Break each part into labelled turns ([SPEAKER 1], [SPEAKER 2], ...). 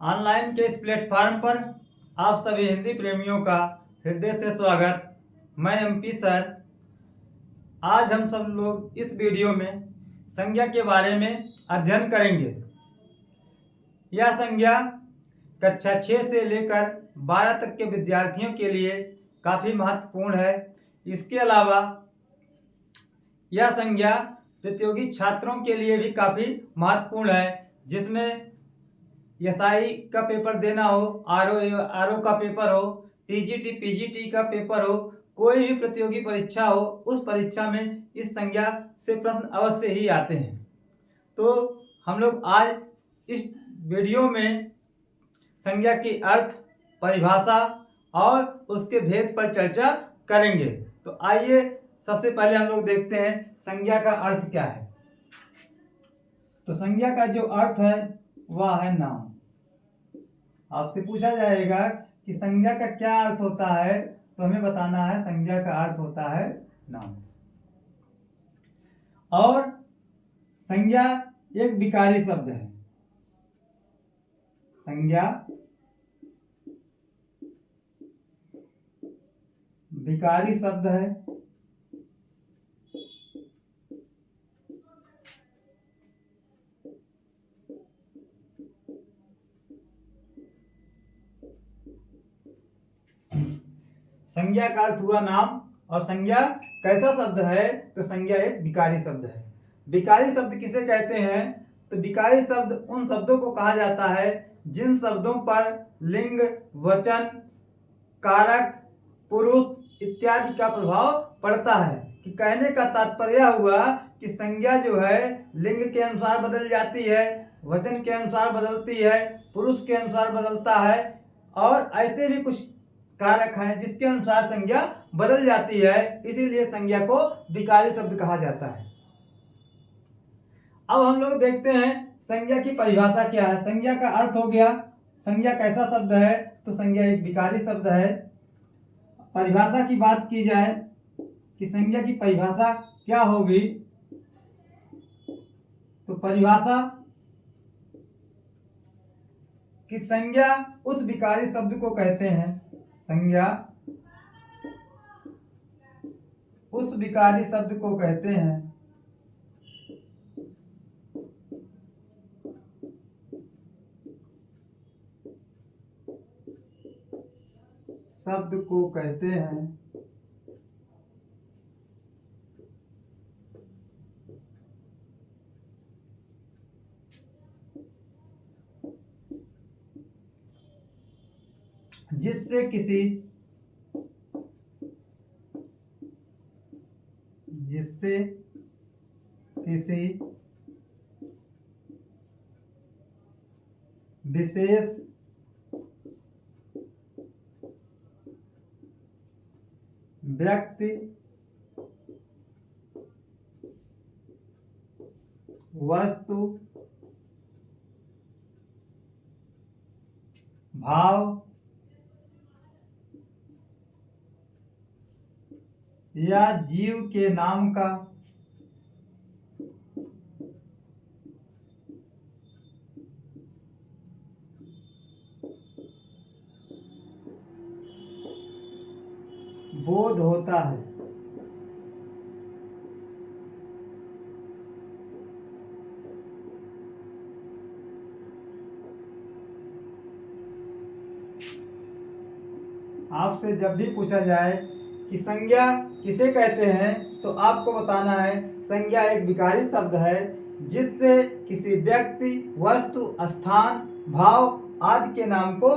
[SPEAKER 1] Online के इस platform पर आप सभी हिंदी प्रेमियों का हृदय से स्वागत। मैं एमपी सर। आज हम सब लोग इस वीडियो में संज्ञा के बारे में अध्ययन करेंगे। यह संज्ञा कक्षा 6 से लेकर 12 तक के विद्यार्थियों के लिए काफ़ी महत्वपूर्ण है। इसके अलावा यह संज्ञा प्रतियोगी छात्रों के लिए भी काफ़ी महत्वपूर्ण है, जिसमें एसआई का पेपर देना हो, आरओ का पेपर हो, टीजीटी पीजीटी का पेपर हो, कोई भी प्रतियोगी परीक्षा हो, उस परीक्षा में इस संज्ञा से प्रश्न अवश्य ही आते हैं। तो हम लोग आज इस वीडियो में संज्ञा की अर्थ, परिभाषा और उसके भेद पर चर्चा करेंगे। तो आइए सबसे पहले हम लोग देखते हैं संज्ञा का अर्थ क्या है। तो संज्ञा का जो अर्थ है वह है नाम। आपसे पूछा जाएगा कि संज्ञा का क्या अर्थ होता है, तो हमें बताना है संज्ञा का अर्थ होता है नाम। और संज्ञा एक विकारी शब्द है। संज्ञा विकारी शब्द है। संज्ञा का अर्थ हुआ नाम। और संज्ञा कैसा शब्द है, तो संज्ञा एक विकारी शब्द है। विकारी शब्द किसे कहते हैं, तो विकारी शब्द उन शब्दों को कहा जाता है जिन शब्दों पर लिंग, वचन, कारक, पुरुष इत्यादि का प्रभाव पड़ता है। कि कहने का तात्पर्य हुआ कि संज्ञा जो है लिंग के अनुसार बदल जाती है, वचन के अनुसार बदलती है, पुरुष के अनुसार बदलता है, और ऐसे भी कुछ कारक हैं जिसके अनुसार संज्ञा बदल जाती है। इसीलिए संज्ञा को विकारी शब्द कहा जाता है। अब हम लोग देखते हैं संज्ञा की परिभाषा क्या है। संज्ञा का अर्थ हो गया, संज्ञा कैसा शब्द है, तो संज्ञा एक विकारी शब्द है। परिभाषा की बात की जाए कि संज्ञा की परिभाषा क्या होगी, तो परिभाषा कि संज्ञा उस विकारी शब्द को कहते हैं, संज्ञा उस विकारी शब्द को कहते हैं जिससे किसी विशेष व्यक्ति, वस्तु, भाव या जीव के नाम का बोध होता है। आपसे जब भी पूछा जाए कि संज्ञा किसे कहते हैं, तो आपको बताना है संज्ञा एक विकारी शब्द है जिससे किसी व्यक्ति, वस्तु, स्थान, भाव आदि के नाम को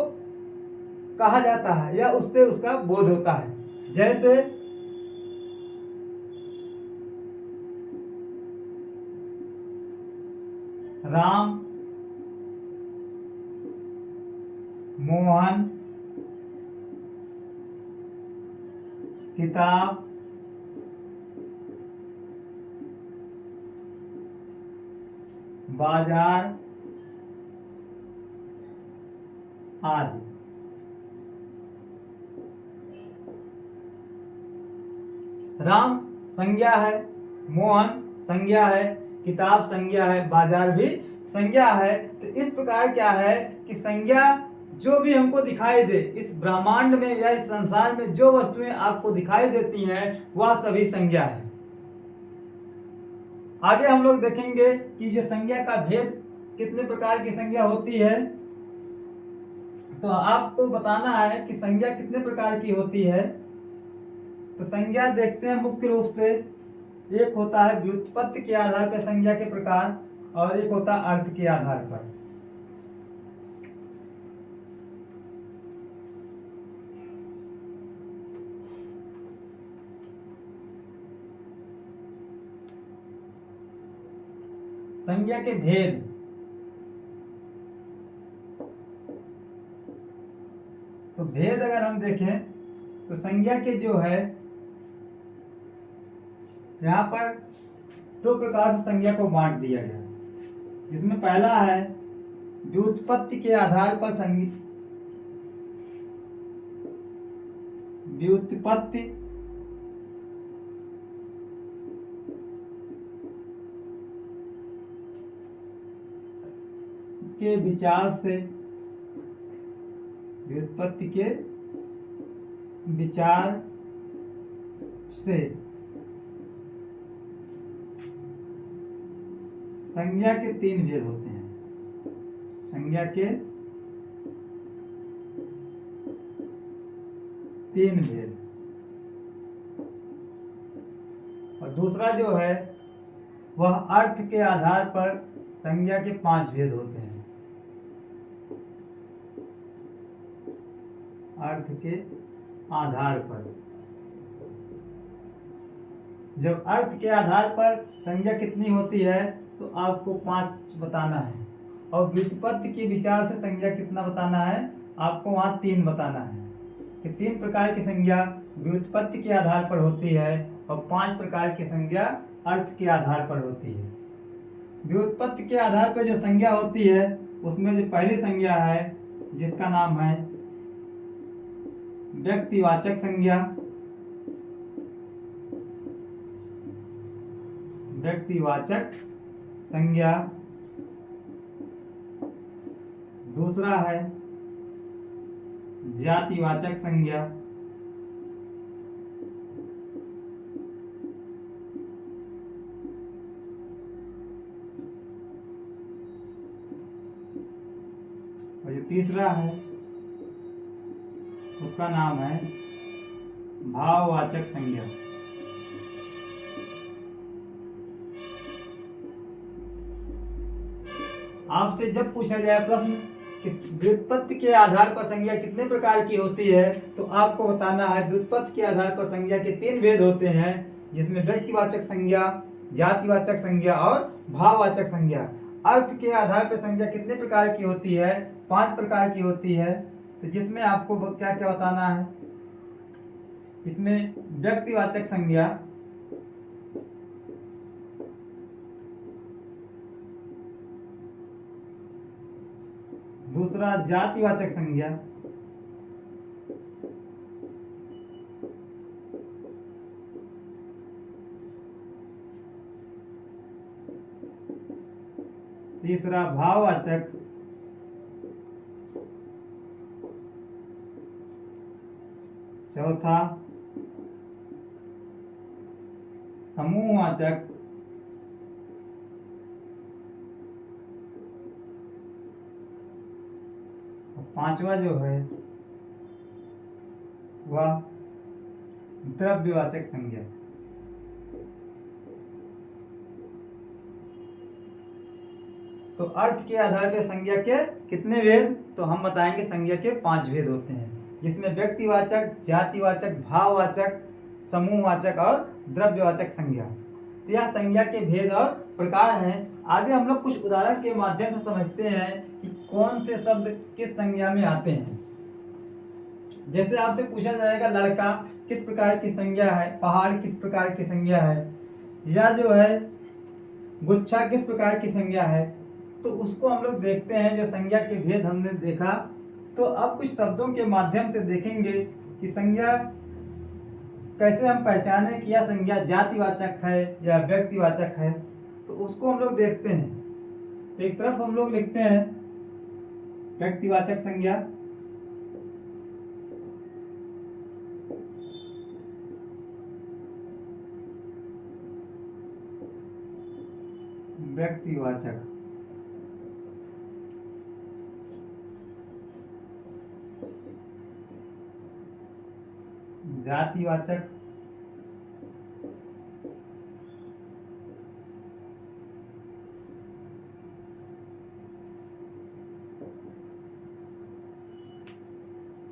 [SPEAKER 1] कहा जाता है या उससे उसका बोध होता है। जैसे राम, मोहन, किताब, बाजार आदि। राम संज्ञा है, मोहन संज्ञा है, किताब संज्ञा है, बाजार भी संज्ञा है, तो इस प्रकार क्या है कि संज्ञा जो भी हमको दिखाई दे इस ब्रह्मांड में या इस संसार में, जो वस्तुएं आपको दिखाई देती हैं वह सभी संज्ञा है। आगे हम लोग देखेंगे कि जो संज्ञा का भेद, कितने प्रकार की संज्ञा होती है। तो आपको बताना है कि संज्ञा कितने प्रकार की होती है। तो संज्ञा देखते हैं मुख्य रूप से, एक होता है व्युत्पत्ति के आधार पर संज्ञा के प्रकार, और एक होता है अर्थ के आधार पर। संज्ञा के भेद, तो भेद अगर हम देखें तो संज्ञा के जो है यहाँ पर दो प्रकार से संज्ञा को बांट दिया गया। इसमें पहला है व्युत्पत्ति के आधार पर व्युत्पत्ति के विचार से, व्युत्पत्ति के विचार से संज्ञा के तीन भेद होते हैं। संज्ञा के तीन भेद, और दूसरा जो है वह अर्थ के आधार पर संज्ञा के 5 भेद होते हैं। अर्थ के आधार पर, जब अर्थ के आधार पर संज्ञा कितनी होती है तो आपको 5 बताना है, और व्युत्पत्ति के विचार से संज्ञा कितना बताना है, आपको वहाँ 3 बताना है। कि 3 प्रकार की संज्ञा व्युत्पत्ति के आधार पर होती है और 5 प्रकार की संज्ञा अर्थ के आधार पर होती है। व्युत्पत्ति के आधार पर जो संज्ञा होती है उसमें जो पहली संज्ञा है जिसका नाम है व्यक्तिवाचक संज्ञा। व्यक्तिवाचक संज्ञा। दूसरा है जातिवाचक संज्ञा। और जो तीसरा है उसका नाम है भाववाचक संज्ञा। आपसे जब पूछा जाए प्रश्न कि व्युत्पत्ति के आधार पर संज्ञा कितने प्रकार की होती है तो आपको बताना है व्युत्पत्ति के आधार पर संज्ञा के 3 भेद होते हैं, जिसमें व्यक्तिवाचक संज्ञा, जातिवाचक संज्ञा और भाववाचक संज्ञा। अर्थ के आधार पर संज्ञा कितने प्रकार की होती है, 5 प्रकार की होती है। तो जिसमें आपको क्या क्या बताना है, इसमें व्यक्तिवाचक संज्ञा, दूसरा जातिवाचक संज्ञा, तीसरा भाववाचक, चौथा समूहवाचक, और 5वां जो है वह द्रव्यवाचक संज्ञा। तो अर्थ के आधार पर संज्ञा के कितने भेद, तो हम बताएंगे संज्ञा के 5 भेद होते हैं, जिसमें व्यक्तिवाचक, जातिवाचक, भाववाचक, समूहवाचक और द्रव्यवाचक संज्ञा। तो यह संज्ञा के भेद और प्रकार हैं। आगे हम लोग कुछ उदाहरण के माध्यम से समझते हैं कि कौन से शब्द किस संज्ञा में आते हैं। जैसे आपसे पूछा जाएगा लड़का किस प्रकार की संज्ञा है, पहाड़ किस प्रकार की संज्ञा है, या जो है गुच्छा किस प्रकार की संज्ञा है, तो उसको हम लोग देखते हैं। जो संज्ञा के भेद हमने देखा, तो अब कुछ शब्दों के माध्यम से देखेंगे कि संज्ञा कैसे हम पहचानें कि यह संज्ञा जातिवाचक है या व्यक्तिवाचक है, तो उसको हम लोग देखते हैं। एक तरफ हम लोग लिखते हैं व्यक्तिवाचक संज्ञा, व्यक्तिवाचक, जातिवाचक,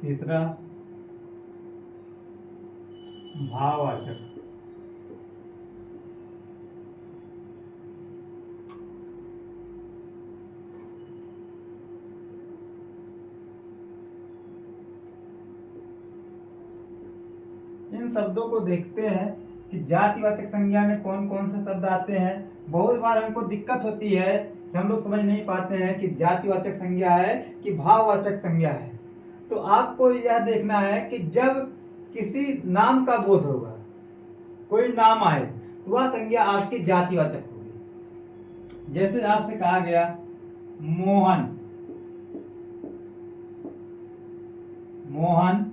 [SPEAKER 1] तीसरा भाववाचक। इन शब्दों को देखते हैं कि जातिवाचक संज्ञा में कौन कौन से शब्द आते हैं। बहुत बार हमको दिक्कत होती है कि हम लोग समझ नहीं पाते हैं कि जातिवाचक संज्ञा है कि भाववाचक संज्ञा है। तो आपको यह देखना है कि जब किसी नाम का बोध होगा, कोई नाम आए, तो वह संज्ञा आपकी जातिवाचक होगी। जैसे आपसे कहा गया मोहन, मोहन,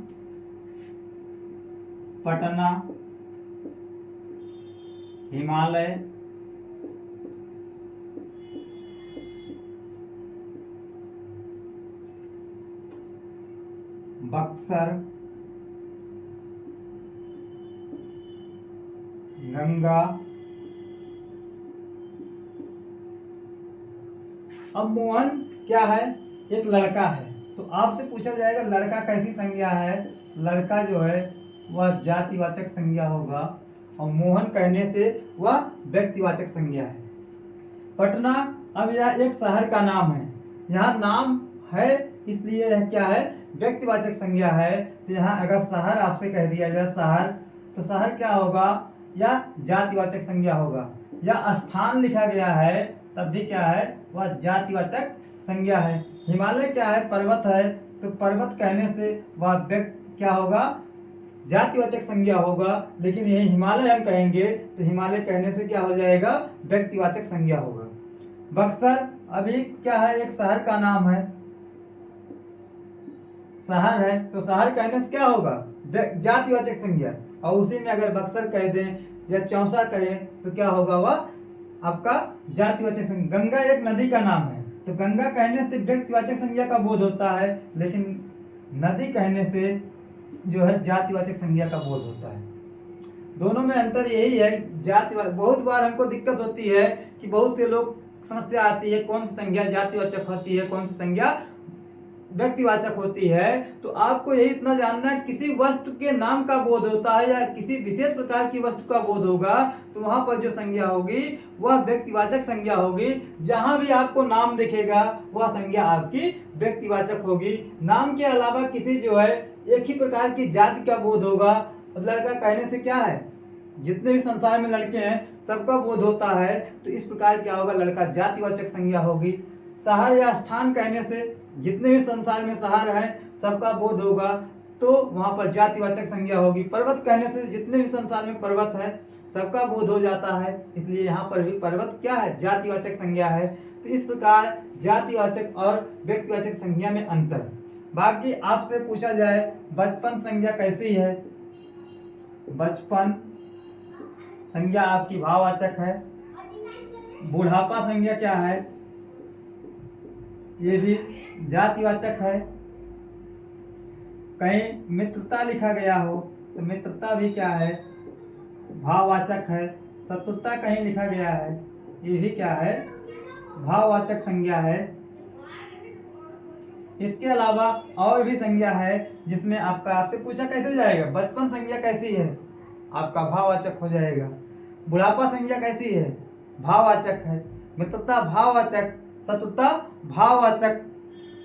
[SPEAKER 1] पटना, हिमालय, बक्सर, गंगा। अब मोहन क्या है? एक लड़का है। तो आपसे पूछा जाएगा लड़का कैसी संज्ञा है? लड़का जो है वह जातिवाचक संज्ञा होगा और मोहन कहने से वह व्यक्तिवाचक संज्ञा है। पटना, अब यह एक शहर का नाम है। यहाँ नाम है इसलिए यह क्या है? व्यक्तिवाचक संज्ञा है। तो यहाँ अगर शहर आपसे कह दिया जाए शहर, तो शहर क्या होगा? या जातिवाचक संज्ञा होगा। या स्थान लिखा गया है तब भी क्या है? वह जातिवाचक संज्ञा है। हिमालय क्या है? पर्वत है। तो पर्वत कहने से वह व्यक्ति क्या होगा? जातिवाचक संज्ञा होगा। लेकिन यही हिमालय हम कहेंगे तो हिमालय कहने से क्या हो जाएगा? व्यक्तिवाचक संज्ञा होगा। बक्सर अभी क्या है? एक शहर का नाम है, शहर है। तो शहर कहने से क्या होगा? जातिवाचक संज्ञा। और उसी में अगर बक्सर कह दें या चौसा कहें तो क्या होगा? वह आपका जातिवाचक संज्ञा। गंगा एक नदी का नाम है। तो गंगा कहने से व्यक्तिवाचक संज्ञा का बोध होता है, लेकिन नदी कहने से जो है जातिवाचक संज्ञा का बोध होता है। दोनों में अंतर यही है। जातिवाचक, बहुत बार हमको दिक्कत होती है कि बहुत से लोग समस्या आती है कौन सी संज्ञा जातिवाचक होती है, कौन सी संज्ञा व्यक्तिवाचक होती है। तो आपको यही इतना जानना है, किसी वस्तु के नाम का बोध होता है या किसी विशेष प्रकार की वस्तु का बोध होगा तो वहां पर जो संज्ञा होगी वह व्यक्तिवाचक संज्ञा होगी। जहां भी आपको नाम दिखेगा वह संज्ञा आपकी व्यक्तिवाचक होगी। नाम के अलावा किसी जो है एक ही प्रकार की जाति का बोध होगा। अब लड़का कहने से क्या है? जितने भी संसार में लड़के हैं सबका बोध होता है। तो इस प्रकार क्या होगा? लड़का जातिवाचक संज्ञा होगी। शहर या स्थान कहने से जितने भी संसार में शहर हैं सबका बोध होगा, तो वहां पर जातिवाचक संज्ञा होगी। पर्वत कहने से जितने भी संसार में पर्वत है सबका बोध हो जाता है, इसलिए यहाँ पर भी पर्वत क्या है? जातिवाचक संज्ञा है। तो इस प्रकार जातिवाचक और व्यक्तिवाचक संज्ञा में अंतर। बाकी आपसे पूछा जाए बचपन संज्ञा कैसी है? बचपन संज्ञा आपकी भाववाचक है। बुढ़ापा संज्ञा क्या है? ये भी जातिवाचक है। कहीं मित्रता लिखा गया हो तो मित्रता भी क्या है? भाववाचक है। शत्रुता कहीं लिखा गया है, ये भी क्या है? भाववाचक संज्ञा है। इसके अलावा और भी संज्ञा है जिसमें आपसे पूछा कैसे जाएगा? बचपन संज्ञा कैसी है? आपका भाववाचक हो जाएगा। बुढ़ापा संज्ञा कैसी है? भाववाचक है। मित्रता भाववाचक, शत्रुता भाववाचक।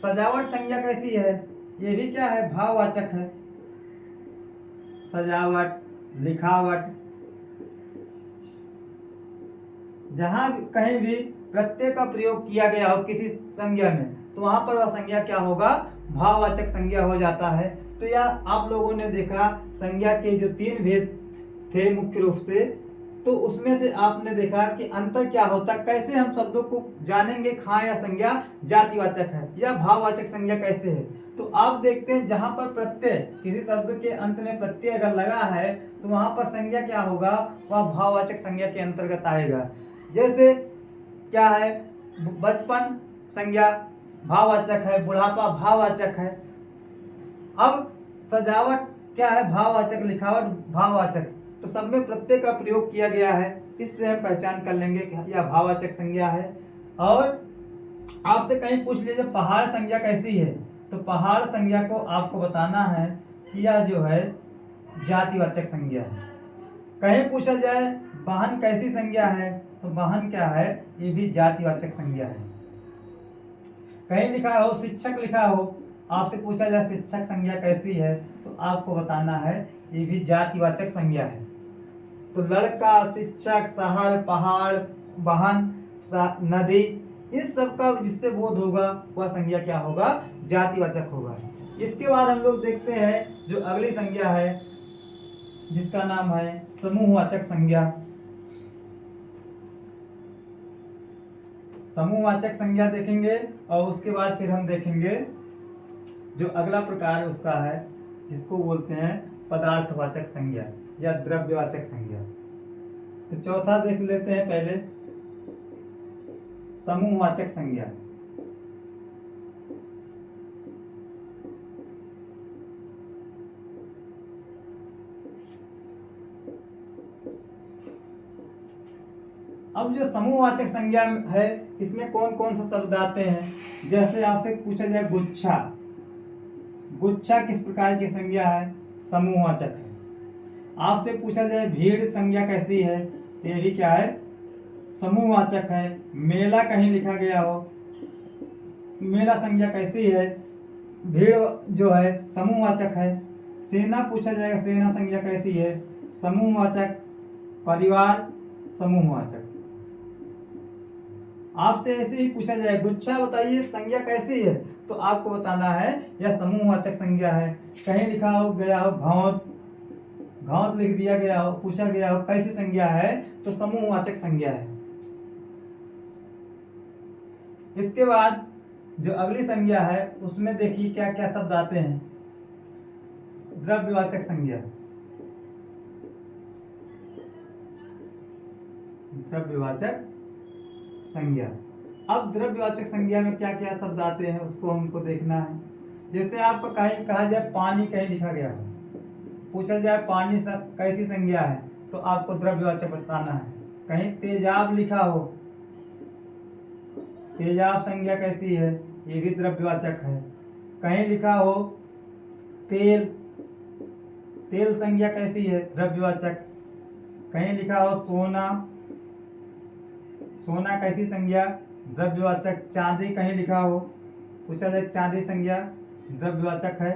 [SPEAKER 1] सजावट संज्ञा कैसी है? ये भी क्या है? भाववाचक है। सजावट, लिखावट, जहां कहीं भी प्रत्यय का प्रयोग किया गया हो किसी संज्ञा में तो वहां पर वह संज्ञा क्या होगा? भाववाचक संज्ञा हो जाता है। तो यह आप लोगों ने देखा संज्ञा के जो 3 भेद थे मुख्य रूप से, तो उसमें से आपने देखा कि अंतर क्या होता है, कैसे हम शब्दों को जानेंगे, खां या संज्ञा जातिवाचक है या भाववाचक संज्ञा कैसे है। तो आप देखते हैं जहां पर प्रत्यय, किसी शब्द के अंत में प्रत्यय अगर लगा है तो वहां पर संज्ञा क्या होगा, वह भाववाचक संज्ञा के अंतर्गत आएगा। जैसे क्या है, बचपन संज्ञा भाववाचक है, बुढ़ापा भाववाचक है। अब सजावट क्या है, भाववाचक, लिखावट भाववाचक। तो सब में प्रत्यय का प्रयोग किया गया है, इससे हम पहचान कर लेंगे कि यह भाववाचक संज्ञा है। और आपसे कहीं पूछ लीजिए पहाड़ संज्ञा कैसी है, तो पहाड़ संज्ञा को आपको बताना है कि यह जो है जातिवाचक संज्ञा है। कहीं पूछा जाए वाहन कैसी संज्ञा है, तो वाहन क्या है, ये भी जातिवाचक संज्ञा है। कहीं लिखा हो शिक्षक लिखा हो, आपसे पूछा जाए शिक्षक संज्ञा कैसी है, तो आपको बताना है ये भी जातिवाचक संज्ञा है। तो लड़का, शिक्षक, शहर, पहाड़, वाहन, नदी, इस सब का जिससे बोध होगा वह संज्ञा क्या होगा, जातिवाचक होगा। इसके बाद हम लोग देखते हैं जो अगली संज्ञा है जिसका नाम है समूहवाचक संज्ञा। समूहवाचक संज्ञा देखेंगे और उसके बाद फिर हम देखेंगे जो अगला प्रकार उसका है जिसको बोलते हैं पदार्थवाचक संज्ञा या द्रव्यवाचक संज्ञा। तो चौथा देख लेते हैं पहले, समूहवाचक संज्ञा। अब जो समूहवाचक संज्ञा है इसमें कौन कौन सा शब्द आते हैं, जैसे आपसे पूछा जाए गुच्छा, गुच्छा किस प्रकार की संज्ञा है, समूहवाचक है। आपसे पूछा जाए भीड़ संज्ञा कैसी है, तो ये भी क्या है, समूहवाचक है। मेला कहीं लिखा गया हो, मेला संज्ञा कैसी है, भीड़ जो है समूहवाचक है। सेना पूछा जाएगा, सेना संज्ञा कैसी है, समूहवाचक। परिवार समूहवाचक। आपसे ऐसे ही पूछा जाए गुच्छा बताइए संज्ञा कैसी है, तो आपको बताना है यह समूहवाचक संज्ञा है। कहीं लिखा हो गया हो घौंत, घौंत लिख दिया गया हो, पूछा गया हो कैसी संज्ञा है, तो समूहवाचक संज्ञा है। इसके बाद जो अगली संज्ञा है उसमें देखिए क्या क्या शब्द आते हैं, द्रव्यवाचक संज्ञा। द्रव्यवाचक संज्ञा। अब द्रव्यवाचक संज्ञा में क्या क्या शब्द आते हैं उसको हमको देखना है। जैसे आपको कहीं कहा जाए पानी कहीं लिखा गया हो, पूछा जाए पानी कैसी संज्ञा है, तो आपको द्रव्यवाचक बताना है। कहीं तेजाब लिखा हो, तेजाब संज्ञा कैसी है, ये भी द्रव्यवाचक है। कहीं लिखा हो तेल, तेल संज्ञा कैसी है, द्रव्यवाचक। कहीं लिखा हो सोना, सोना कैसी संज्ञा, द्रव्यवाचक। चांदी कहीं लिखा हो, पूछा जाए चांदी संज्ञा, द्रव्यवाचक है।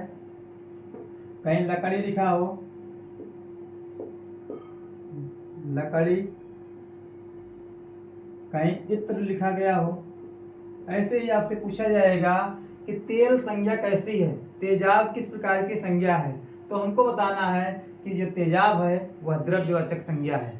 [SPEAKER 1] कहीं लकड़ी लिखा हो, लकड़ी। कहीं इत्र लिखा गया हो। ऐसे ही आपसे पूछा जाएगा कि तेल संज्ञा कैसी है, तेजाब किस प्रकार की संज्ञा है, तो हमको बताना है कि जो तेजाब है वह द्रव्यवाचक संज्ञा है।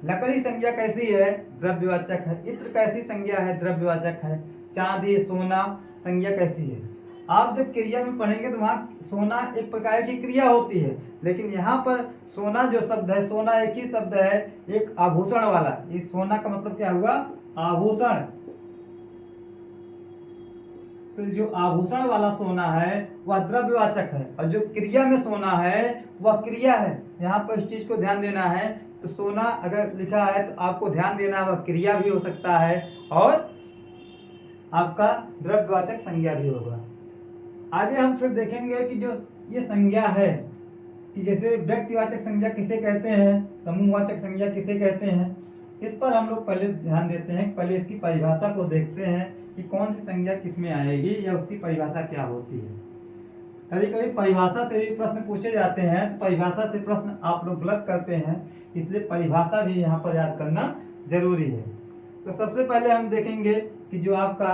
[SPEAKER 1] लकड़ी संज्ञा कैसी है, द्रव्यवाचक है। इत्र कैसी संज्ञा है, द्रव्यवाचक है। चांदी, सोना संज्ञा कैसी है। आप जब क्रिया में पढ़ेंगे तो वहाँ सोना एक प्रकार की क्रिया होती है, लेकिन यहाँ पर सोना जो शब्द है, सोना एक ही शब्द है, एक आभूषण वाला। इस सोना का मतलब क्या हुआ, आभूषण। तो जो आभूषण वाला सोना है वह द्रव्यवाचक है, और जो क्रिया में सोना है वह क्रिया है। यहाँ पर इस चीज को ध्यान देना है। तो सोना अगर लिखा है तो आपको ध्यान देना है, वह क्रिया भी हो सकता है और आपका द्रव्यवाचक संज्ञा भी होगा। आगे हम फिर देखेंगे कि जो ये संज्ञा है कि जैसे व्यक्तिवाचक संज्ञा किसे कहते हैं, समूहवाचक संज्ञा किसे कहते हैं, इस पर हम लोग पहले ध्यान देते हैं। पहले इसकी परिभाषा को देखते हैं कि कौन सी संज्ञा किसमें आएगी या उसकी परिभाषा क्या होती है। कभी कभी परिभाषा से भी प्रश्न पूछे जाते हैं, तो परिभाषा से प्रश्न आप लोग गलत करते हैं, इसलिए परिभाषा भी यहाँ पर याद करना जरूरी है। तो सबसे पहले हम देखेंगे कि जो आपका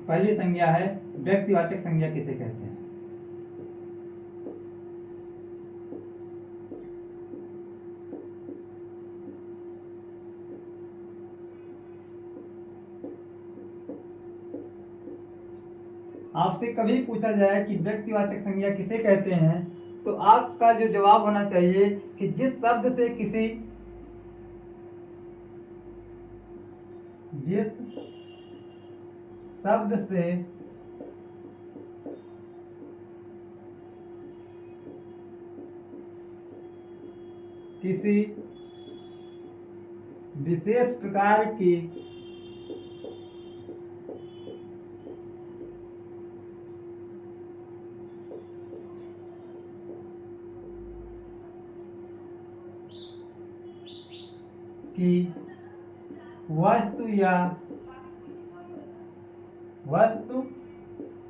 [SPEAKER 1] पहली संज्ञा है, व्यक्तिवाचक संज्ञा किसे कहते हैं। आपसे कभी पूछा जाए कि व्यक्तिवाचक संज्ञा किसे कहते हैं, तो आपका जो जवाब होना चाहिए कि जिस शब्द से किसी विशेष प्रकार की वस्तु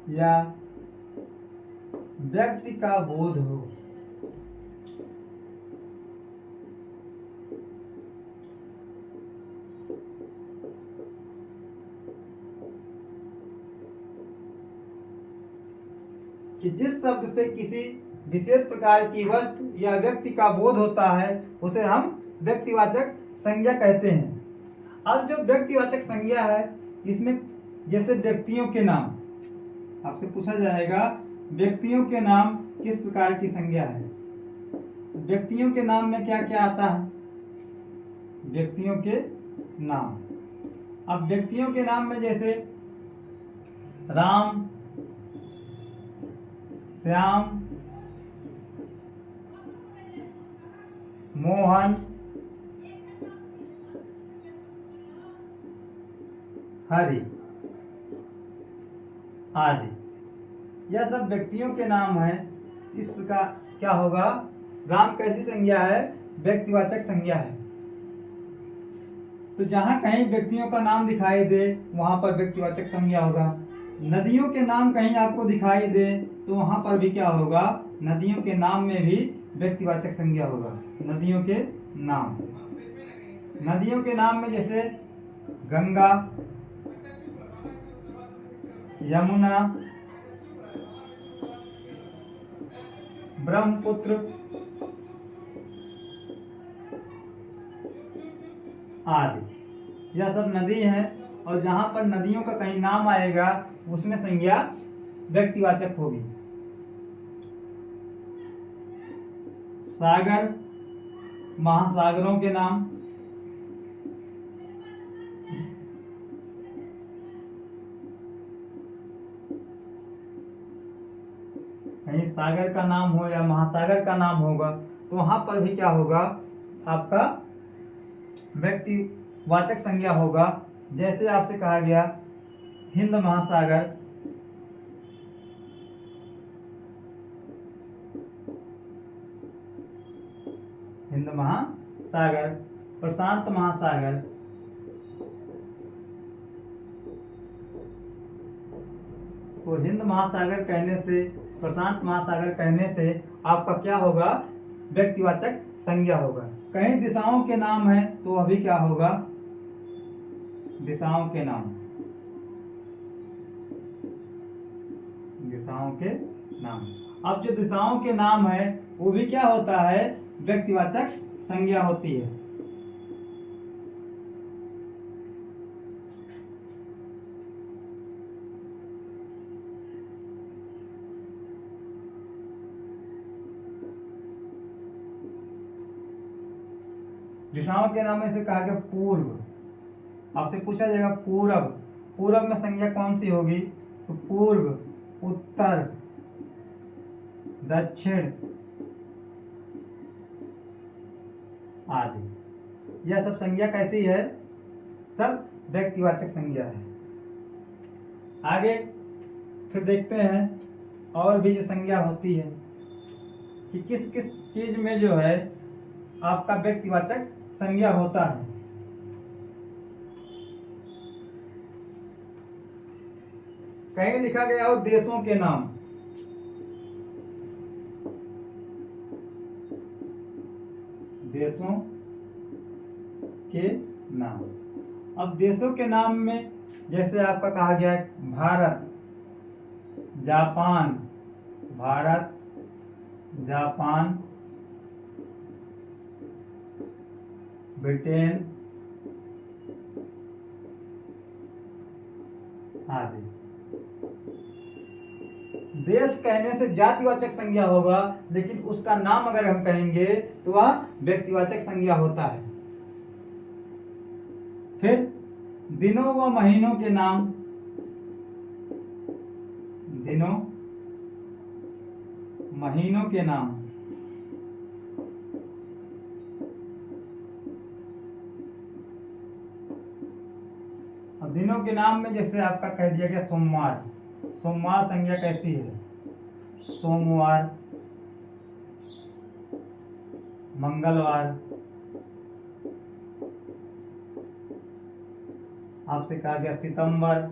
[SPEAKER 1] या व्यक्ति का बोध हो। कि जिस शब्द से किसी विशेष प्रकार की वस्तु या व्यक्ति का बोध होता है उसे हम व्यक्तिवाचक संज्ञा कहते हैं। अब जो व्यक्तिवाचक संज्ञा है इसमें जैसे व्यक्तियों के नाम, आपसे पूछा जाएगा व्यक्तियों के नाम किस प्रकार की संज्ञा है। व्यक्तियों के नाम में क्या क्या आता है? व्यक्तियों के नाम, अब व्यक्तियों के नाम में जैसे राम, श्याम, मोहन, हरि आदि, यह सब व्यक्तियों के नाम हैं। इस प्रकार क्या होगा? राम कैसी संज्ञा है? व्यक्तिवाचक संज्ञा है। तो जहां कहीं व्यक्तियों का नाम दिखाई दे वहां पर व्यक्तिवाचक संज्ञा होगा। नदियों के नाम कहीं आपको दिखाई दे तो वहां पर भी क्या होगा? नदियों के नाम में भी व्यक्तिवाचक संज्ञा होगा। नदियों के नाम, नदियों के नाम में जैसे गंगा, यमुना, ब्रह्मपुत्र आदि, यह सब नदी है। और जहां पर नदियों का कहीं नाम आएगा उसमें संज्ञा व्यक्तिवाचक होगी। सागर, महासागरों के नाम, कहीं सागर का नाम हो या महासागर का नाम होगा तो वहां पर भी क्या होगा? आपका व्यक्तिवाचक संज्ञा होगा। जैसे आपसे कहा गया हिंद महासागर, हिंद महासागर, प्रशांत महासागर, तो हिंद महासागर कहने से, प्रशांत महासागर कहने से आपका क्या होगा? व्यक्तिवाचक संज्ञा होगा। कहीं दिशाओं के नाम है तो अभी क्या होगा? दिशाओं के नाम, दिशाओं के नाम। अब जो दिशाओं के नाम है वो भी क्या होता है? व्यक्तिवाचक संज्ञा होती है। दिशाओं के नाम में से कहा गया पूर्व। आपसे पूछा जाएगा पूरब, पूरब में संज्ञा कौन सी होगी? तो पूर्व, उत्तर, दक्षिण आदि, यह सब संज्ञा कैसी है? सब व्यक्तिवाचक संज्ञा है। आगे फिर देखते हैं और भी जो संज्ञा होती है कि किस किस चीज में जो है आपका व्यक्तिवाचक संज्ञा होता है। कहीं लिखा गया हो देशों के नाम, देशों के नाम। अब देशों के नाम में जैसे आपका कहा गया है Bharat, Japan, Bharat, Japan, Britain आदि। देश कहने से जातिवाचक संज्ञा होगा, लेकिन उसका नाम अगर हम कहेंगे तो वह व्यक्तिवाचक संज्ञा होता है। फिर दिनों व महीनों के नाम, दिनों महीनों के नाम, अब दिनों के नाम में जैसे आपका कह दिया गया सोमवार, सोमवार संज्ञा कैसी है? सोमवार, मंगलवार, आपसे कहा गया सितंबर,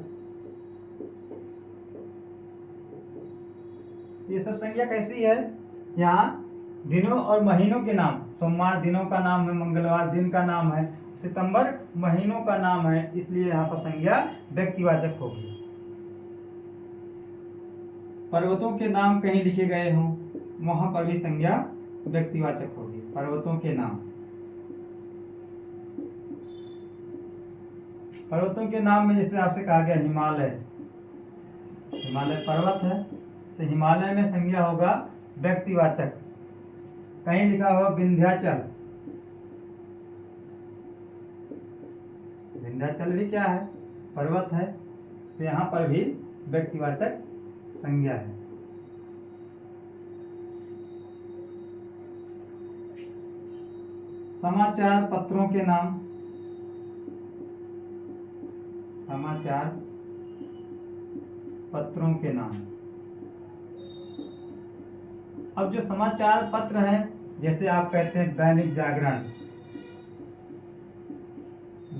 [SPEAKER 1] ये सब संज्ञा कैसी है? यहाँ दिनों और महीनों के नाम, सोमवार दिनों का नाम है, मंगलवार दिन का नाम है, सितंबर महीनों का नाम है, इसलिए यहाँ पर संज्ञा व्यक्तिवाचक होगी। पर्वतों के नाम कहीं लिखे गए हों, वहां पर भी संज्ञा व्यक्तिवाचक होगी। पर्वतों के नाम, पर्वतों के नाम में जैसे आपसे कहा गया हिमालय, हिमालय पर्वत है तो हिमालय में संज्ञा होगा व्यक्तिवाचक। कहीं लिखा हुआ विंध्याचल, विंध्याचल भी क्या है? पर्वत है, तो यहाँ पर भी व्यक्तिवाचक संज्ञा है। समाचार पत्रों के नाम, समाचार पत्रों के नाम। अब जो समाचार पत्र है, जैसे आप कहते हैं दैनिक जागरण,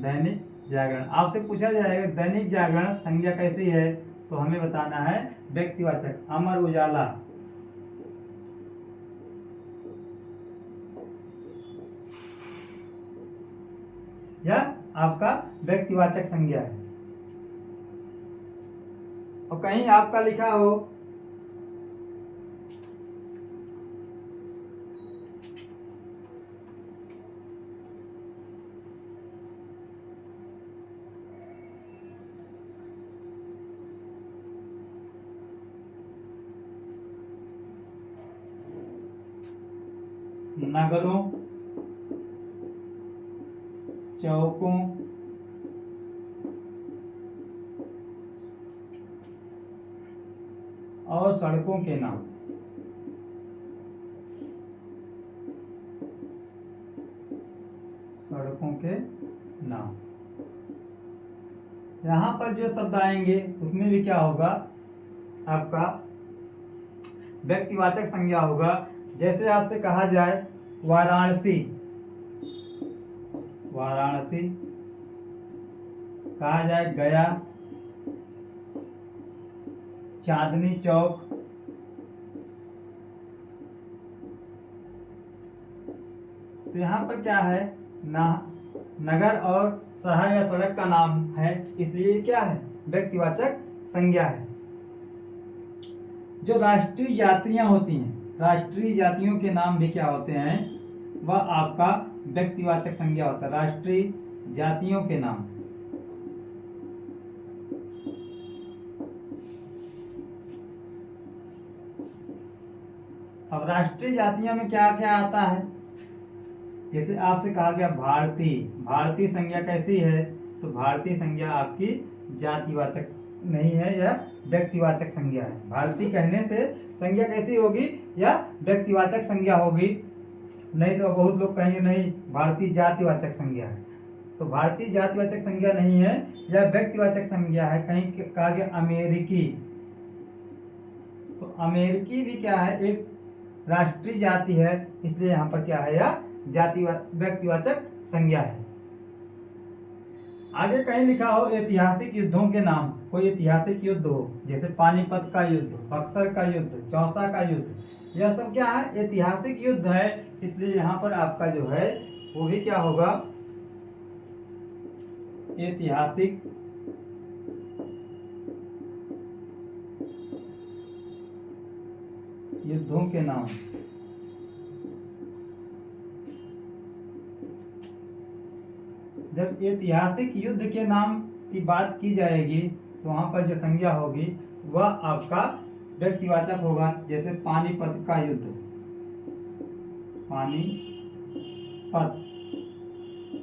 [SPEAKER 1] दैनिक जागरण, आपसे पूछा जाएगा दैनिक जागरण संज्ञा कैसी है, तो हमें बताना है व्यक्तिवाचक। अमर उजाला, यह आपका व्यक्तिवाचक संज्ञा है। और कहीं आपका लिखा हो नगरों, चौकों, और सड़कों के नाम, सड़कों के नाम। यहाँ पर जो शब्द आएंगे उसमें भी क्या होगा? आपका व्यक्तिवाचक संज्ञा होगा। जैसे आपसे कहा जाए वाराणसी, वाराणसी, कहा जाए गया, चांदनी चौक, तो यहाँ पर क्या है? नगर और शहर या सड़क का नाम है, इसलिए क्या है? व्यक्तिवाचक संज्ञा है। जो राष्ट्रीय जातियां होती हैं, राष्ट्रीय जातियों के नाम भी क्या होते हैं? वह आपका व्यक्तिवाचक संज्ञा होता है। राष्ट्रीय जातियों के नाम, अब राष्ट्रीय जातियों में क्या क्या आता है? जैसे आपसे कहा गया भारतीय, भारतीय संज्ञा कैसी है? तो भारतीय संज्ञा आपकी जातिवाचक नहीं है, यह व्यक्तिवाचक संज्ञा है। भारतीय कहने से संज्ञा कैसी होगी? यह व्यक्तिवाचक संज्ञा होगी। नहीं तो बहुत लोग कहेंगे नहीं भारतीय जातिवाचक संज्ञा है, तो भारतीय जातिवाचक संज्ञा नहीं है, यह व्यक्तिवाचक संज्ञा है। कहीं कहा गया अमेरिकी, तो अमेरिकी भी क्या है? एक राष्ट्रीय जाति है, इसलिए यहाँ पर क्या है? यह व्यक्तिवाचक संज्ञा है। आगे कहीं लिखा हो ऐतिहासिक युद्धों के नाम, कोई ऐतिहासिक युद्ध हो, जैसे पानीपत का युद्ध, बक्सर का युद्ध, चौसा का युद्ध, यह सब क्या है? ऐतिहासिक युद्ध है, इसलिए यहाँ पर आपका जो है वो भी क्या होगा? ऐतिहासिक युद्धों के नाम। जब ऐतिहासिक युद्ध के नाम की बात की जाएगी तो वहां पर जो संज्ञा होगी वह आपका व्यक्तिवाचक होगा, जैसे पानीपत का युद्ध, पानीपत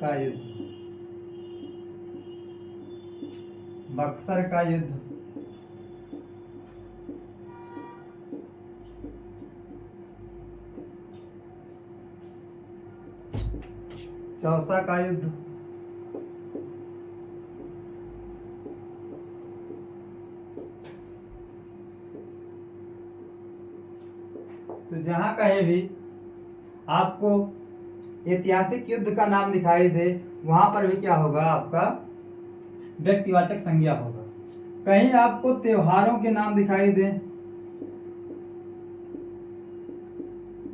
[SPEAKER 1] का युद्ध, बक्सर का युद्ध, चौसा का युद्ध, तो जहां कहीं भी आपको ऐतिहासिक युद्ध का नाम दिखाई दे वहां पर भी क्या होगा, आपका व्यक्तिवाचक संज्ञा होगा। कहीं आपको त्योहारों के नाम दिखाई दे,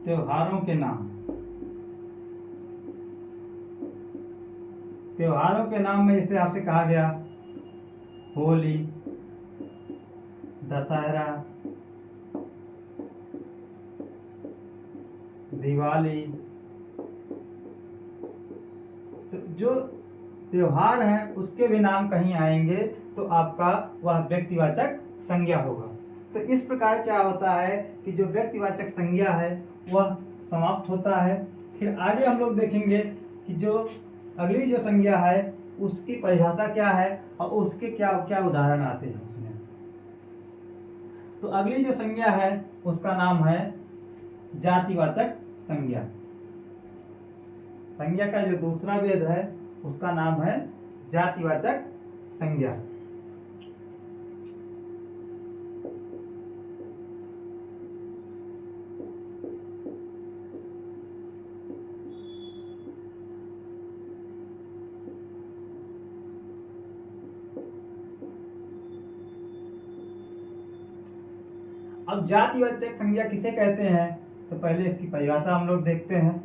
[SPEAKER 1] त्योहारों के नाम, त्योहारों के नाम में इसे आपसे कहा गया होली, दशहरा, दिवाली, तो जो त्योहार है उसके भी नाम कहीं आएंगे तो आपका वह व्यक्तिवाचक संज्ञा होगा। तो इस प्रकार क्या होता है कि जो व्यक्तिवाचक संज्ञा है वह समाप्त होता है। फिर आगे हम लोग देखेंगे कि जो अगली जो संज्ञा है उसकी परिभाषा क्या है और उसके क्या क्या उदाहरण आते हैं उसमें। तो अगली जो संज्ञा है उसका नाम है जातिवाचक संज्ञा। संज्ञा का जो दूसरा भेद है उसका नाम है जातिवाचक संज्ञा। अब जातिवाचक संज्ञा किसे कहते हैं, तो पहले इसकी परिभाषा हम लोग देखते हैं।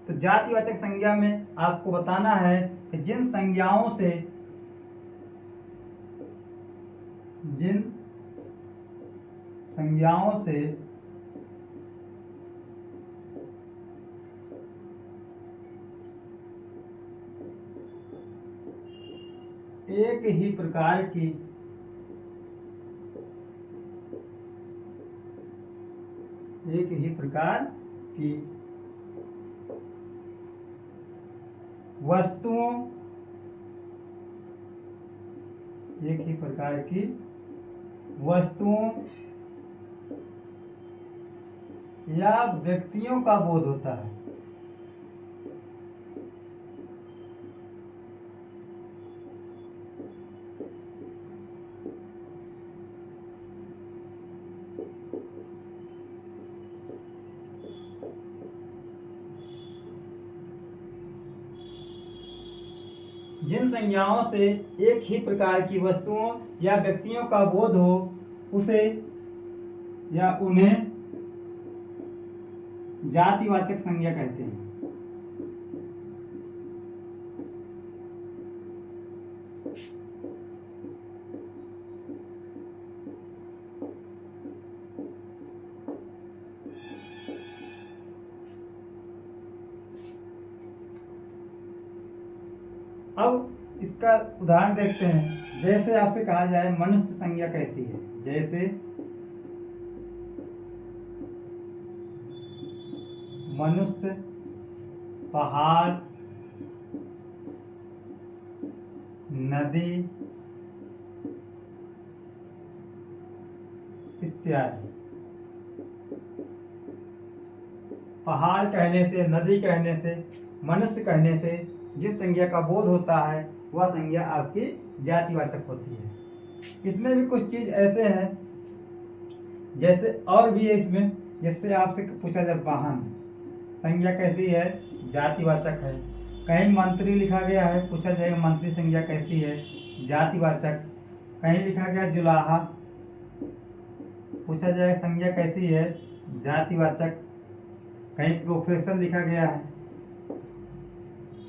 [SPEAKER 1] तो जातिवाचक संज्ञा में आपको बताना है कि जिन संज्ञाओं से एक ही प्रकार की वस्तुओं या व्यक्तियों का बोध होता है। जिन संज्ञाओं से एक ही प्रकार की वस्तुओं या व्यक्तियों का बोध हो उसे या उन्हें जातिवाचक संज्ञा कहते हैं। अब इसका उदाहरण देखते हैं। जैसे आपसे कहा जाए मनुष्य संज्ञा कैसी है, जैसे मनुष्य, पहाड़, नदी इत्यादि। पहाड़ कहने से, नदी कहने से, मनुष्य कहने से जिस संज्ञा का बोध होता है वह संज्ञा आपकी जातिवाचक होती है। इसमें भी कुछ चीज ऐसे हैं, जैसे और भी है इसमें। जैसे आपसे पूछा जाए वाहन, संज्ञा कैसी है, जातिवाचक है। कहीं मंत्री लिखा गया है, पूछा जाएगा मंत्री संज्ञा कैसी है, जातिवाचक। कहीं लिखा गया जुलाहा, पूछा जाएगा संज्ञा कैसी है, जातिवाचक। कहीं प्रोफेसर लिखा गया है,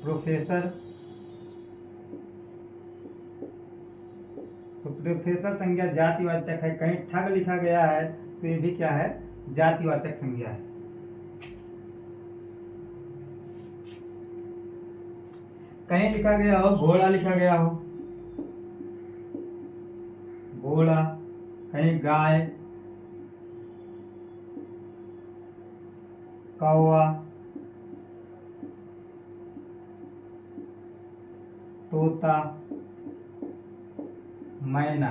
[SPEAKER 1] प्रोफेसर, तो प्रोफेसर संज्ञा जातिवाचक है। कहीं ठग लिखा गया है तो ये भी क्या है, जातिवाचक संज्ञा है। कहीं लिखा गया हो घोड़ा, लिखा गया हो घोड़ा, कहीं गाय, कौवा, तोता, मैना।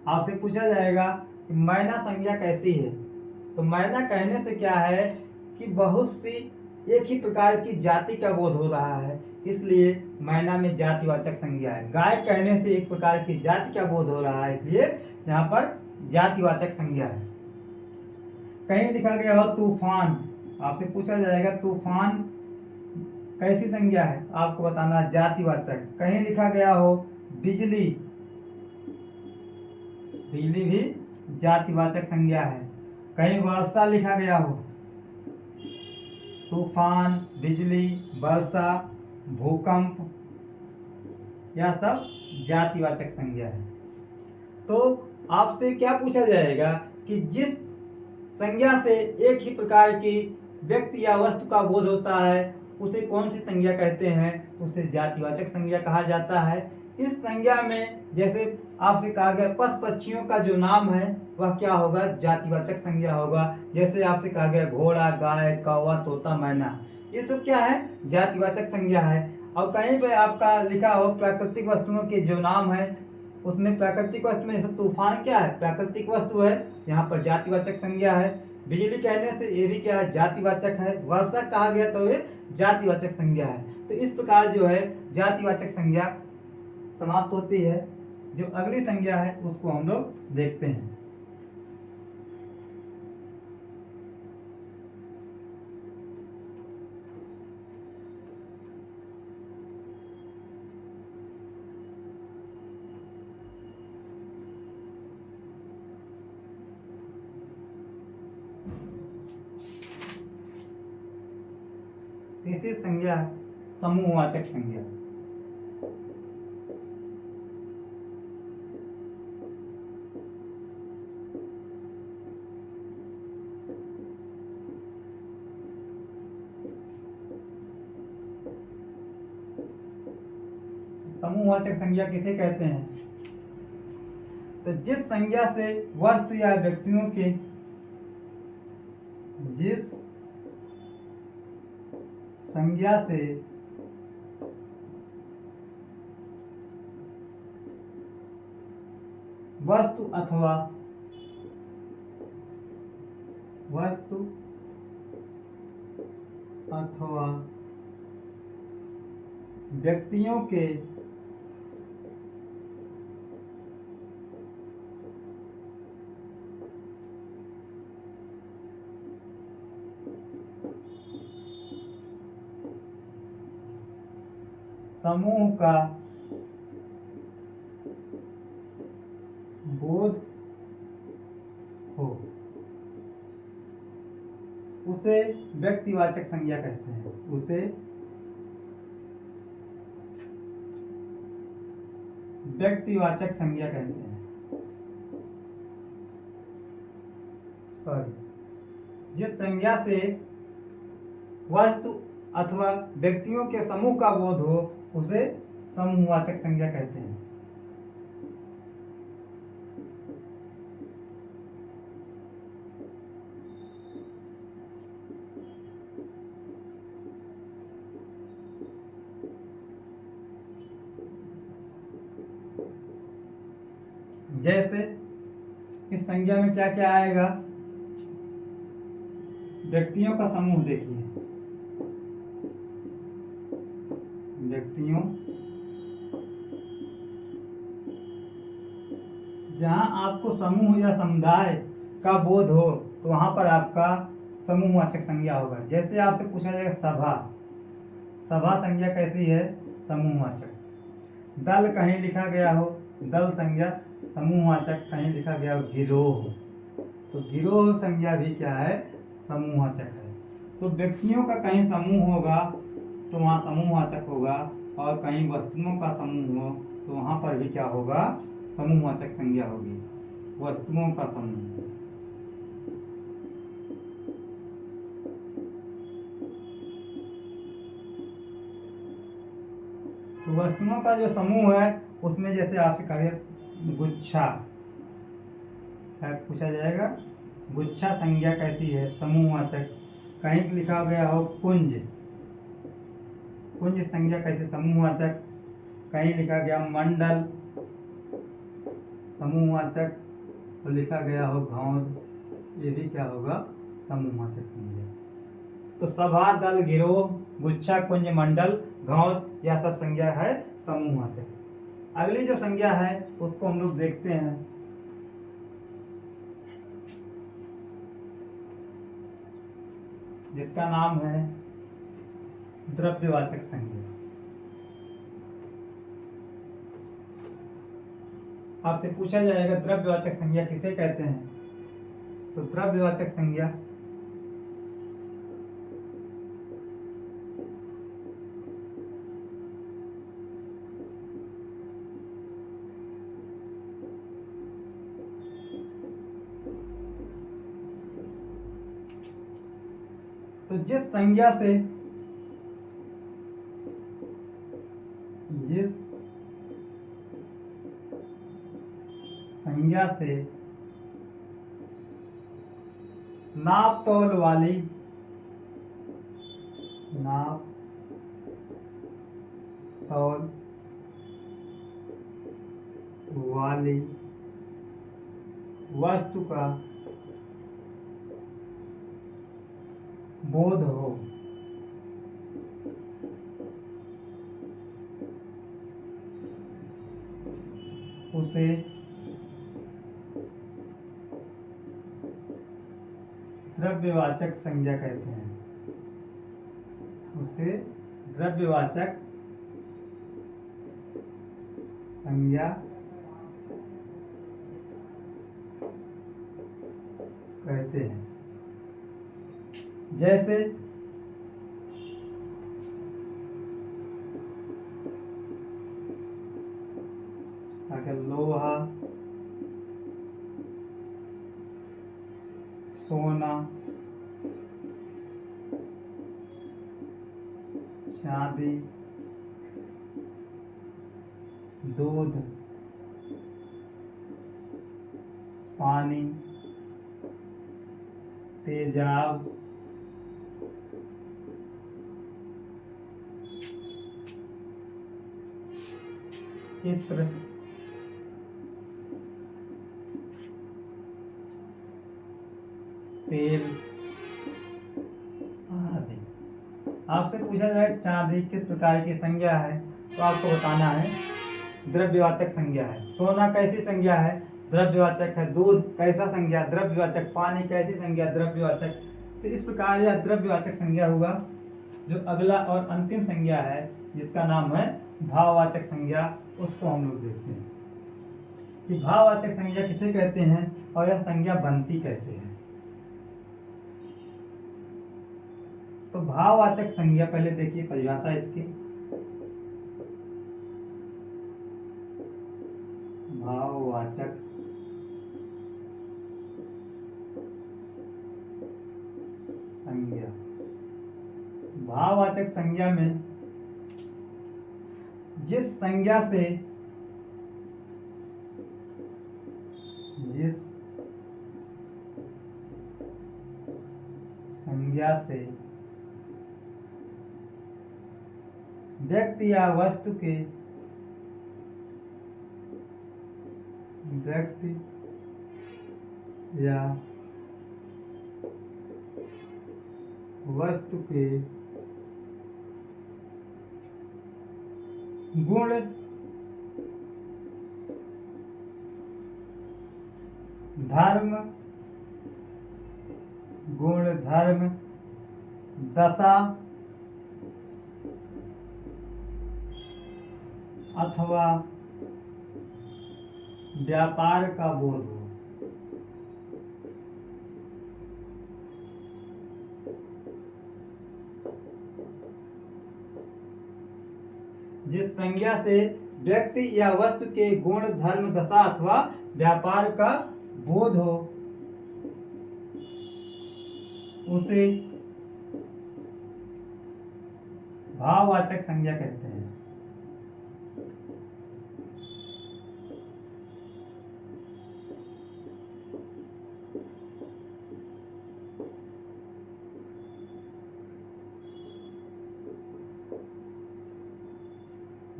[SPEAKER 1] आपसे पूछा जाएगा कि मैना संज्ञा कैसी है, तो मैना कहने से क्या है कि बहुत सी एक ही प्रकार की जाति का बोध हो रहा है, इसलिए मैना में जातिवाचक संज्ञा है। गाय कहने से एक प्रकार की जाति का बोध हो रहा है, इसलिए यहाँ पर जातिवाचक संज्ञा है। कहीं लिखा गया हो तूफान, आपसे पूछा जाएगा तूफान कैसी संज्ञा है, आपको बताना जातिवाचक। कहीं लिखा गया हो बिजली, बिजली भी जातिवाचक संज्ञा है। कहीं वर्षा लिखा गया हो, तूफान, बिजली, वर्षा, भूकंप, यह सब जातिवाचक संज्ञा है। तो आपसे क्या पूछा जाएगा कि जिस संज्ञा से एक ही प्रकार की व्यक्ति या वस्तु का बोध होता है उसे कौन सी संज्ञा कहते हैं, उसे जातिवाचक संज्ञा कहा जाता है। इस संज्ञा में जैसे आपसे कहा गया पशु पक्षियों का जो नाम है वह क्या होगा, जातिवाचक संज्ञा होगा। जैसे आपसे कहा गया घोड़ा, गाय, कौवा, तोता, मैना, ये सब क्या है, जातिवाचक संज्ञा है। और कहीं पे आपका लिखा हो प्राकृतिक वस्तुओं के जो नाम है, उसमें प्राकृतिक वस्तु में जैसे तूफान क्या है, प्राकृतिक वस्तु है, यहाँ पर जातिवाचक संज्ञा है। बिजली कहने से ये भी क्या है, जातिवाचक है। वर्षा कहा गया तो ये जातिवाचक संज्ञा है। तो इस प्रकार जो है जातिवाचक संज्ञा समाप्त होती है। जो अगली संज्ञा है उसको हम लोग देखते हैं। तीसरी संज्ञा है समूहवाचक संज्ञा। समूहवाचक संज्ञा किसे कहते हैं, तो जिस संज्ञा से वस्तु या व्यक्तियों के, जिस संज्ञा से वस्तु अथवा व्यक्तियों के समूह का बोध हो उसे व्यक्तिवाचक संज्ञा कहते हैं। उसे व्यक्तिवाचक संज्ञा कहते हैं। जिस संज्ञा से वस्तु अथवा व्यक्तियों के समूह का बोध हो उसे समूहवाचक संज्ञा कहते हैं। जैसे इस संज्ञा में क्या क्या आएगा, व्यक्तियों का समूह देखिए, व्यक्तियों, जहां आपको समूह या समुदाय का बोध हो तो वहां पर आपका समूहवाचक संज्ञा होगा। जैसे आपसे पूछा जाएगा सभा, सभा संज्ञा कैसी है, समूहवाचक। दल कहीं लिखा गया हो, दल संज्ञा समूहवाचक। कहीं लिखा गया हो गिरोह, तो गिरोह संज्ञा भी क्या है, समूहवाचक है। तो व्यक्तियों का कहीं समूह होगा तो वहाँ समूहवाचक होगा, और कहीं वस्तुओं का समूह हो तो वहाँ पर भी क्या होगा, समूहवाचक संज्ञा होगी, वस्तुओं का समूह। तो वस्तुओं का जो समूह है उसमें जैसे आपसे कहा गुच्छा पूछा जाएगा, गुच्छा संज्ञा कैसी है? समूहवाचक। कहीं लिखा गया हो कुंज, कुंज संज्ञा कैसे? समूहवाचक। कहीं लिखा गया मंडल, समूहवाचक। और लिखा गया हो घौंद, ये भी क्या होगा? समूहवाचक संज्ञा। तो सभा, दल, गिरोह, गुच्छा, कुंज, मंडल, घौंद, यह सब संज्ञा है समूहवाचक। अगली जो संज्ञा है उसको हम लोग देखते हैं, जिसका नाम है द्रव्यवाचक संज्ञा। आपसे पूछा जाएगा द्रव्यवाचक संज्ञा किसे कहते हैं? तो द्रव्यवाचक संज्ञा तो जिस संज्ञा से नाप तौल वाली वस्तु का बोध हो, उसे द्रव्यवाचक संज्ञा कहते हैं। उसे द्रव्यवाचक संज्ञा कहते हैं। जैसे अगर लोहा, सोना, चांदी, दूध, पानी, तेजाब, इत्र, तेल आदि। आपसे पूछा जाए चांदी किस प्रकार की संज्ञा है, तो आपको बताना है द्रव्यवाचक संज्ञा है। सोना कैसी संज्ञा है? द्रव्यवाचक है। दूध कैसा संज्ञा? द्रव्यवाचक। पानी कैसी संज्ञा? द्रव्यवाचक। तो इस प्रकार यह द्रव्यवाचक संज्ञा हुआ। जो अगला और अंतिम संज्ञा है जिसका नाम है भाववाचक संज्ञा, उसको हम लोग देखते हैं कि भाववाचक संज्ञा किसे कहते हैं और यह संज्ञा बनती कैसे है। तो भाववाचक संज्ञा, पहले देखिए परिभाषा इसकी। भाववाचक संज्ञा, भाववाचक संज्ञा में जिस संज्ञा से व्यक्ति या वस्तु के गुण, धर्म, दशा अथवा व्यापार का बोध हो। जिस संज्ञा से व्यक्ति या वस्तु के गुण, धर्म, दशा अथवा व्यापार का बोध हो, उसे भाववाचक संज्ञा कहते हैं।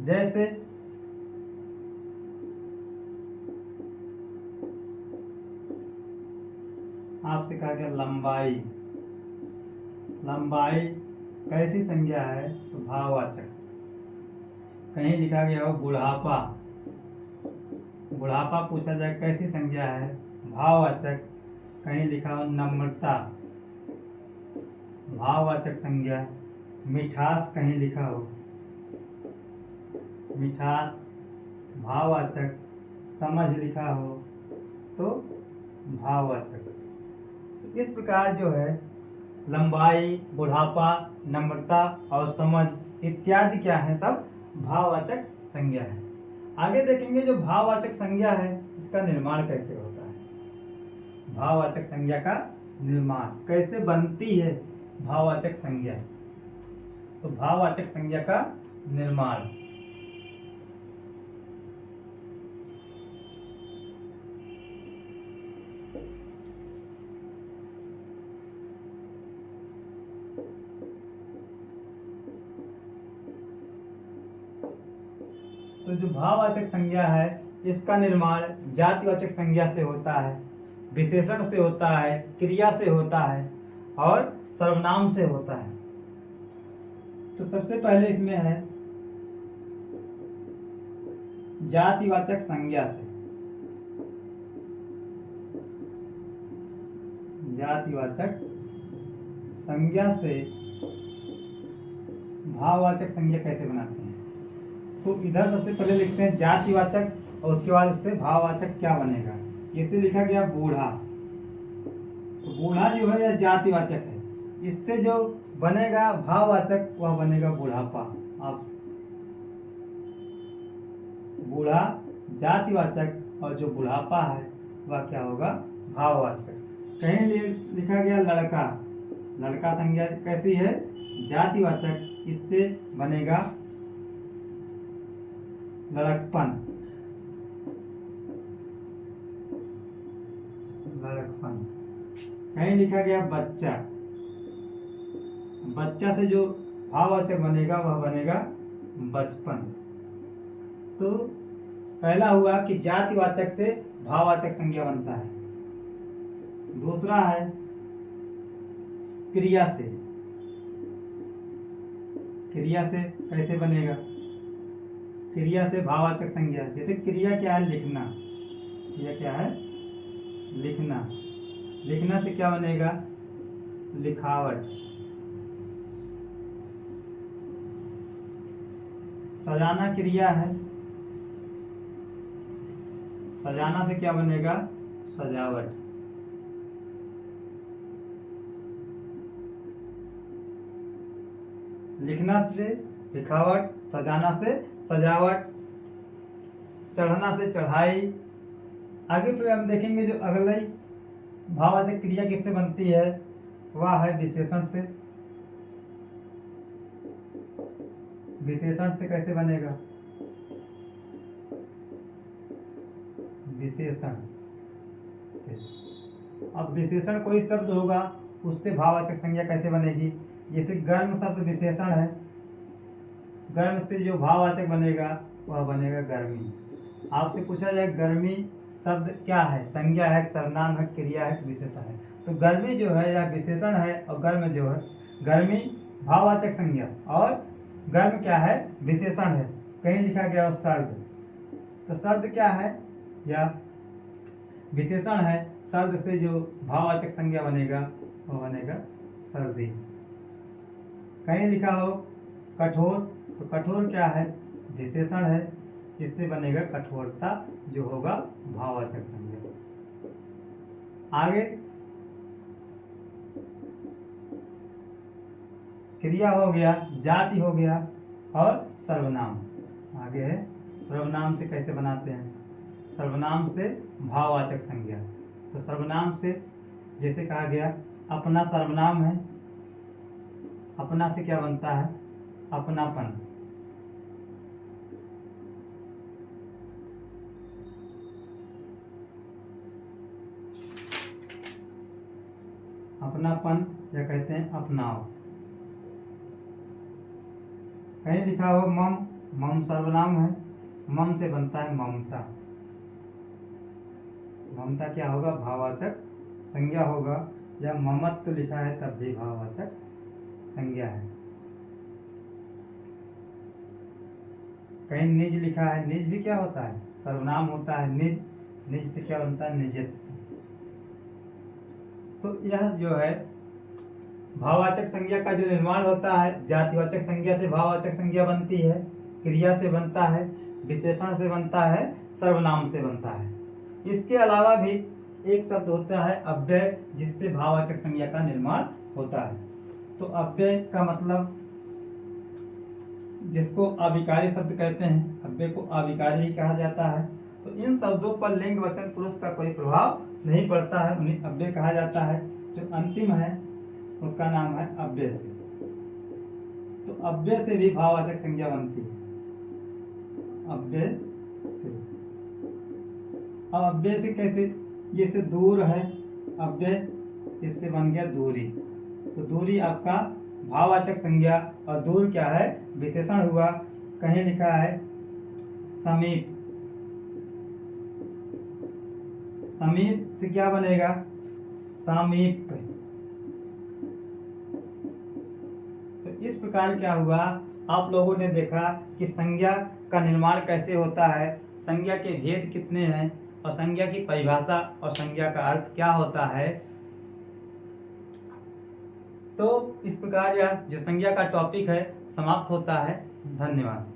[SPEAKER 1] जैसे आपसे कहा गया लंबाई। लंबाई कैसी संज्ञा है? तो भाववाचक। कहीं लिखा गया हो बुढ़ापा, बुढ़ापा पूछा जाए कैसी संज्ञा है? भाववाचक। कहीं लिखा हो नम्रता, भाववाचक संज्ञा। मिठास कहीं लिखा हो, मिठास भाववाचक। समझ लिखा हो तो भाववाचक। तो इस प्रकार जो है लंबाई, बुढ़ापा, नम्रता और समझ इत्यादि क्या है? सब भाववाचक संज्ञा है। आगे देखेंगे जो भाववाचक संज्ञा है इसका निर्माण कैसे होता है। भाववाचक संज्ञा का निर्माण कैसे बनती है भाववाचक संज्ञा? तो भाववाचक संज्ञा का निर्माण तो जो भाववाचक संज्ञा है इसका निर्माण जातिवाचक संज्ञा से होता है, विशेषण से होता है, क्रिया से होता है और सर्वनाम से होता है। तो सबसे पहले इसमें है जातिवाचक संज्ञा से। जातिवाचक संज्ञा से भाववाचक संज्ञा कैसे बनाते हैं? तो इधर सबसे पहले लिखते हैं जातिवाचक और उसके बाद उससे भाववाचक क्या बनेगा। इसे लिखा गया बूढ़ा। तो बूढ़ा जो है यह जातिवाचक है, इससे जो बनेगा भाववाचक वह बनेगा बुढ़ापा। आप बूढ़ा जातिवाचक और जो बुढ़ापा है वह क्या होगा? भाववाचक। कहीं लिखा गया लड़का। लड़का संज्ञा कैसी है? जातिवाचक, इससे बनेगा लड़कपन। लड़कपन। कहीं लिखा गया बच्चा। बच्चा से जो भाववाचक बनेगा वह बनेगा बचपन। तो पहला हुआ कि जातिवाचक से भाववाचक संज्ञा बनता है। दूसरा है क्रिया से। क्रिया से कैसे बनेगा? क्रिया से भाववाचक संज्ञा। जैसे क्रिया क्या है? लिखना। क्रिया क्या है? लिखना। लिखना से क्या बनेगा? लिखावट। सजाना क्रिया है, सजाना से क्या बनेगा? सजावट। लिखना से लिखावट, सजाना से सजावट, चढ़ना से चढ़ाई। आगे फिर हम देखेंगे जो अगली भाववाचक क्रिया किससे बनती है वह है विशेषण से। विशेषण से कैसे बनेगा? विशेषण से। अब विशेषण कोई शब्द होगा उससे भाववाचक संज्ञा कैसे बनेगी? जैसे गर्म शब्द विशेषण है, गर्म से जो भाववाचक बनेगा वह बनेगा गर्मी। आपसे पूछा जाए गर्मी शब्द क्या है? संज्ञा है, सर्वनाम है, क्रिया है, विशेषण है। तो गर्मी जो है यह विशेषण है और गर्म जो है, गर्मी भाववाचक संज्ञा और गर्म क्या है? विशेषण है। कहीं लिखा गया हो सर्द। तो सर्द क्या है? या विशेषण है। सर्द से जो भाववाचक संज्ञा बनेगा वह बनेगा सर्दी। कहीं लिखा हो कठोर। तो कठोर क्या है? विशेषण है, इससे बनेगा कठोरता जो होगा भाववाचक संज्ञा। आगे क्रिया हो गया, जाति हो गया और सर्वनाम। आगे है सर्वनाम से कैसे बनाते हैं? सर्वनाम से भाववाचक संज्ञा। तो सर्वनाम से जैसे कहा गया अपना सर्वनाम है, अपना से क्या बनता है? अपनापन। अपनापन या कहते हैं अपनाओ। कहीं लिखा हो मम मम सर्वनाम है, मम से बनता है ममता। ममता क्या होगा? भाववाचक संज्ञा होगा, या ममत्व लिखा है तब भी भाववाचक संज्ञा है। कहीं निज लिखा है, निज भी क्या होता है? सर्वनाम होता है निज। निज से क्या बनता है? निजत्व। तो यह जो है भाववाचक संज्ञा का जो निर्माण होता है, जातिवाचक संज्ञा से भाववाचक संज्ञा बनती है, क्रिया से बनता है, विशेषण से बनता है, सर्वनाम से बनता है। इसके अलावा भी एक शब्द होता है अव्यय, जिससे भाववाचक संज्ञा का निर्माण होता है। तो अव्यय का मतलब जिसको अविकारी शब्द कहते हैं, अव्यय को अविकारी भी कहा जाता है। तो इन शब्दों पर लिंग वचन पुरुष का कोई प्रभाव नहीं पड़ता है, उन्हें अव्यय कहा जाता है। जो अंतिम है उसका नाम है अव्यय से। तो अव्यय से भी भाववाचक संज्ञा बनती है, अव्यय से। अब अव्यय से कैसे? जैसे दूर है अव्यय, इससे बन गया दूरी। तो दूरी आपका भाववाचक संज्ञा, और दूर क्या है? विशेषण हुआ। कहीं लिखा है समीप, समीप से क्या बनेगा? समीप। तो इस प्रकार क्या हुआ, आप लोगों ने देखा कि संज्ञा का निर्माण कैसे होता है, संज्ञा के भेद कितने हैं, और संज्ञा की परिभाषा और संज्ञा का अर्थ क्या होता है। तो इस प्रकार यह जो संज्ञा का टॉपिक है समाप्त होता है। धन्यवाद।